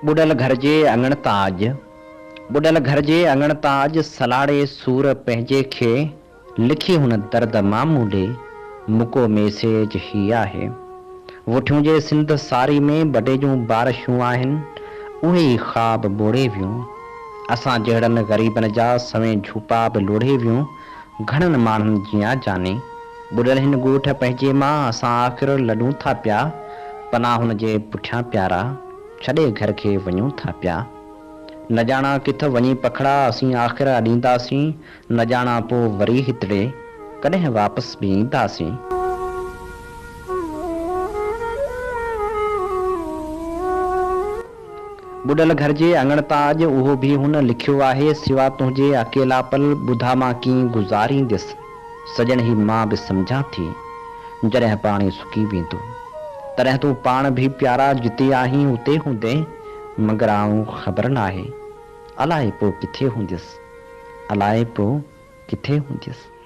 बुॾल घर जे अङण ताज, बुॾल घर जे अङण ताज, सलाड़े सूर पंहिंजे खे, लिखी हुन दर्द मामूं ॾे, मुको मैसेज ही आहे। वठियूं जे सिंध सारी में बॾे जूं बारिशूं आहिनि, उहे ई ख़्वाब ॿोड़े वियूं। असां जहिड़नि ग़रीबनि जा सवें झूपा बि लोढ़े वियूं। घणनि माण्हुनि जियां जाने बुॾल हिन ॻोठ पंहिंजे मां असां आख़िर लॾूं था पिया, पनाह हुन जे पुठियां प्यारा, छॾे घर खे वञूं था पिया। न ॼाणा किथ वञी पखड़ा असीं आख़िर अॾींदासीं, न ॼाणा पोइ वरी हितड़े कॾहिं वापसि बि ईंदासीं। बुॾल घर जे अङण ताज, उहो बि हुन लिखियो आहे, सिवा तुंहिंजे अकेलापल ॿुधा मां कीअं गुज़ारींदसि, सजण ही मां बि सम्झां थी, जॾहिं पाणी सुकी वेंदो। तॾहिं तूं पाण बि प्यारा जिते आहीं उते हूंदे, मगर आऊं ख़बर नाहे, अलाए पोइ किथे हूंदसि, अलाए पोइ किथे हूंदसि।